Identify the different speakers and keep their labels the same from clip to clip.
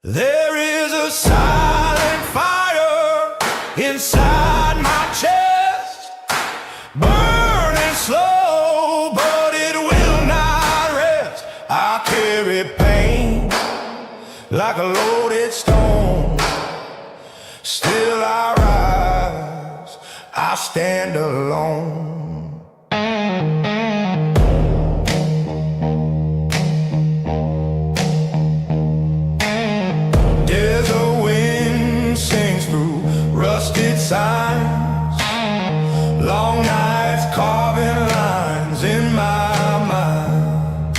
Speaker 1: There is a silent fire inside my chest, burning slow, but it will not rest. I carry pain like a loaded stone. Still I rise, I stand alone. Rusted signs, long nights carving lines in my mind.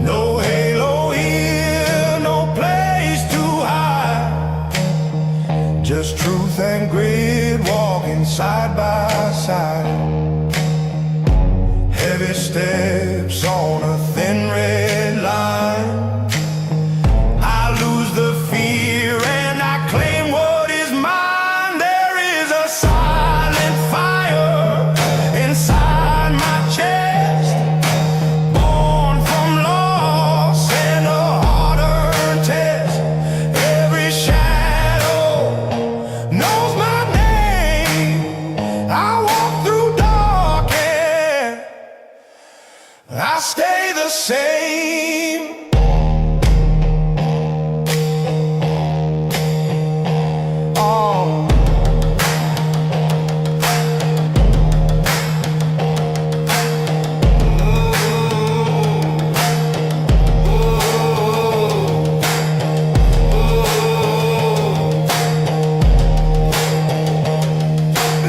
Speaker 1: No halo here, no place to hide. Just truth and grit walking side by side. Heavy steps on a thin red line. I lose the fear and I claim what stay the same. Oh.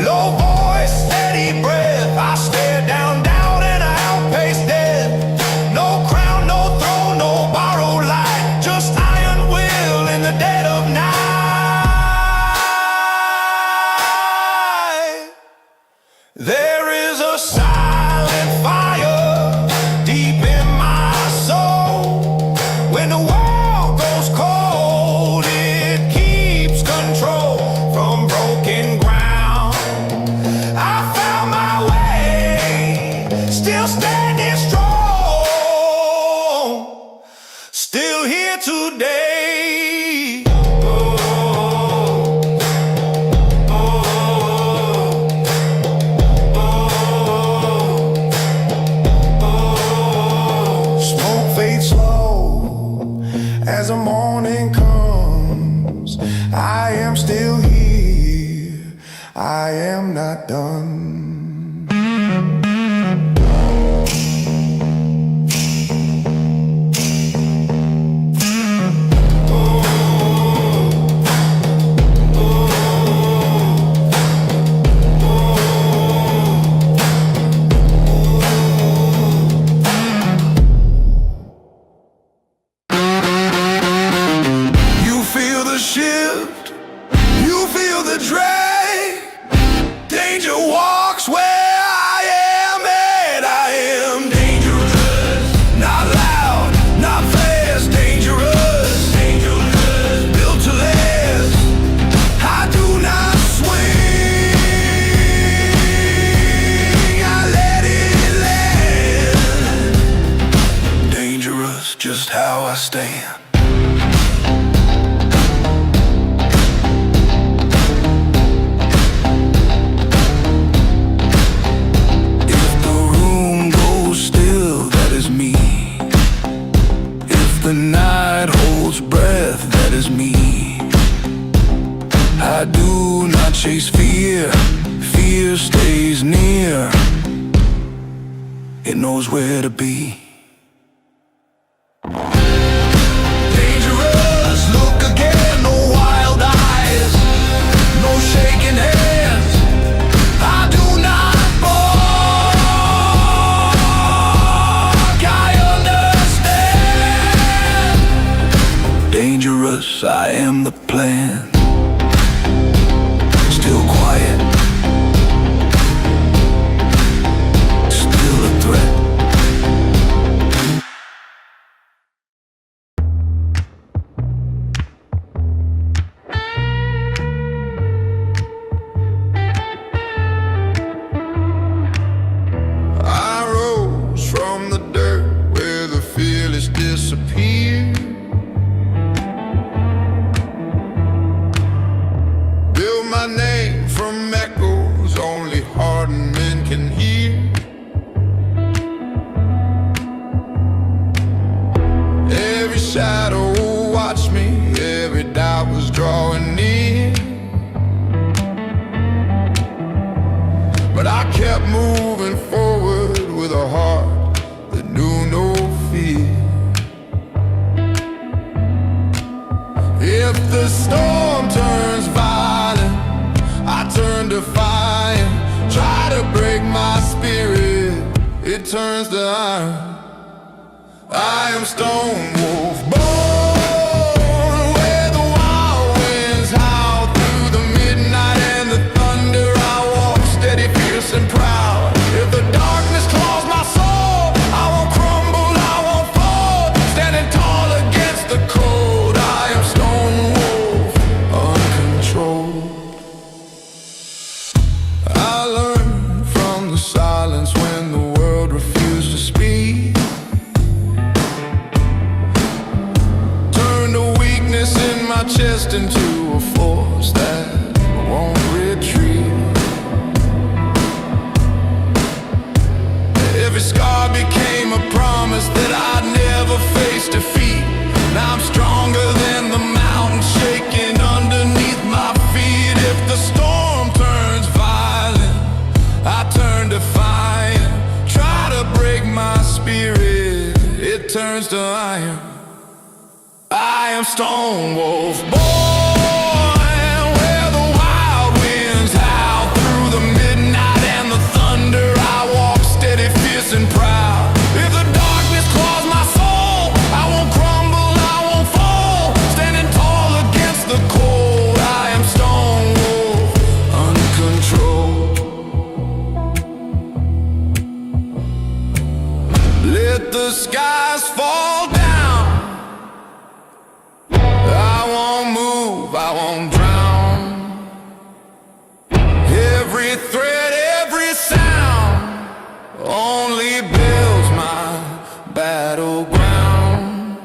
Speaker 1: Low voice, steady breath. I stare down and I outpace death. No crown, no throne, no borrowed light. Just iron will in the dead of night. There is a silent fire deep in my soul. When the world goes cold, it keeps control from broken ground. I found my way, still standing strong, still here today. Oh, oh, oh, oh. Smoke fades slow as the morning comes. I am still here, I am not done. You feel the shift, you feel the drag. Danger walks where I am at. I am dangerous, not loud, not fast. Dangerous, dangerous, built to last. I do not swing, I let it land. Dangerous, just how I stand. If the room goes still, that is me. If the night holds breath, that is me. I do not chase fear, fear stays near. It knows where to be. Dangerous, look again, no wild eyes, no shaking hands. I do not bark, I understand. Dangerous, I am the plan. Still quiet, still a threat. I rose from the dirt where the fearless disappear. watched me, every doubt was drawing near. But I kept moving forward with a heart that knew no fear. If the storm turns violent, I turn defiant. Try to break my spirit, it turns to iron. I am Stone Wolf, born where the wild winds howl through the midnight and the thunder. I walk steady, fierce and proud. If the darkness claws my soul, I won't crumble, I won't fall. Standing tall against the cold, I am Stone Wolf, uncontrolled. I learned from the silence when the world refused to speak. Turned a weakness in my chest into a force that won't retreat. Every scar became a promise that I'd never face defeat. Now I'm stronger than the mountain shaking underneath my feet. If the storm turns violent, I turn defiant. Try to break my spirit, it turns to iron. I am Stone Wolf, born where the wild winds howl through the midnight and the thunder. I walk steady, fierce and proud. If the darkness claws my soul, I won't crumble, I won't fall. Standing tall against the cold, I am Stone Wolf, uncontrolled. Let the skies fall down. I won't move, I won't drown. Every thread, every sound only builds my battleground.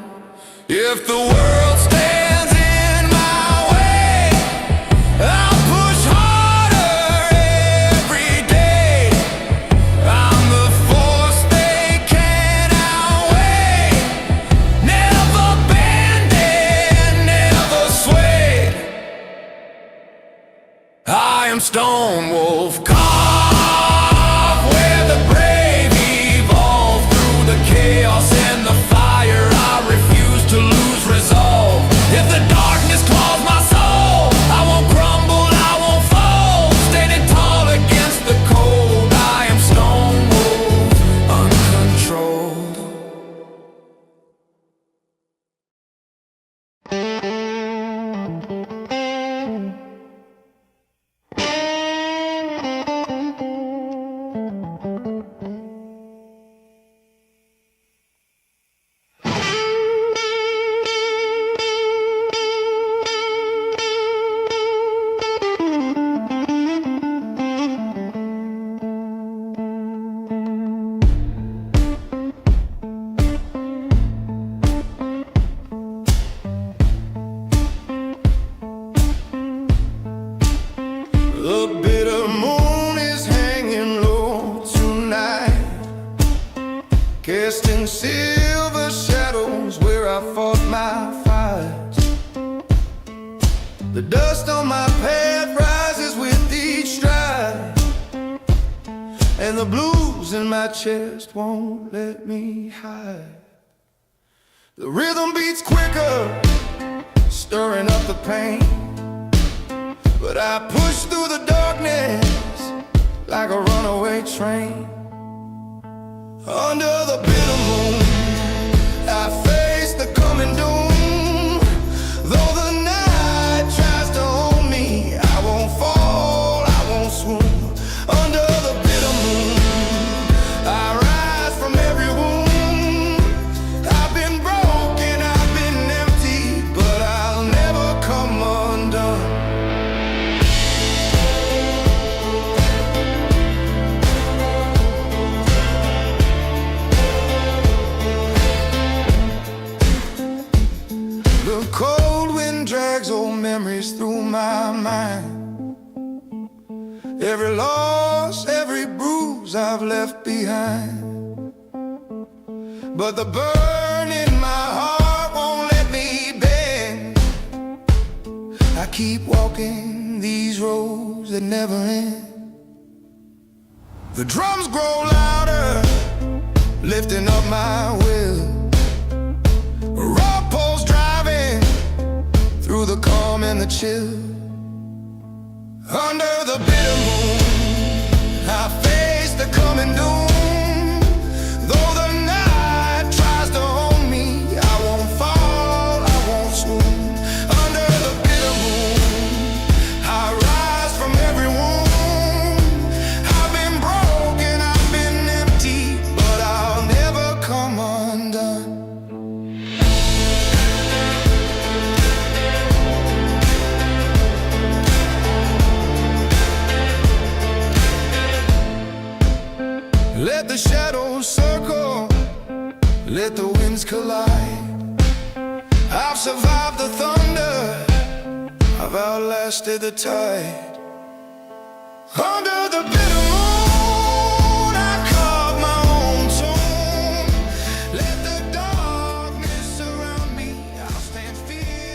Speaker 1: If the world stands in my way, I'll push harder every day. I'm the force they can't outweigh. Never bending, never swayed. I am Stone Wolf, carved where the brave evolve through the chaos and the fire. I refuse to lose resolve. If the darkness claws my soul, I won't crumble, I won't fall. Standing tall against the cold, I am Stone Wolf, uncontrolled. The bitter moon is hanging low tonight, casting silver shadows where I fought my fights. The dust on my path rises with each stride, and the blues in my chest won't let me hide. The rhythm beats quicker, stirring up the pain, but I push through the darkness like a runaway train. Under the bitter moon, I face the coming doom. Though the night tries to own me, I won't fall, I won't swoon. Under the bitter moon, I rise from every wound. I've been broken, I've been empty, but I'll never come undone. The cold wind drags old memories through my mind. Every loss, every bruise I've left behind. But the burn in my heart won't let me bear keep walking these roads that never end. The drums grow louder, lifting up my will. Rock poles driving through the calm and the chill. Under the bitter moon, I face the coming doom. Though the night tries to hold me, I won't fall, I won't swoon. Under the bitter moon, I rise from every wound. I've been broken, I've been empty, but I'll never come undone. Let the shadows circle, let the winds collide. I've survived the thunder, I've outlasted the tide. Under the bitter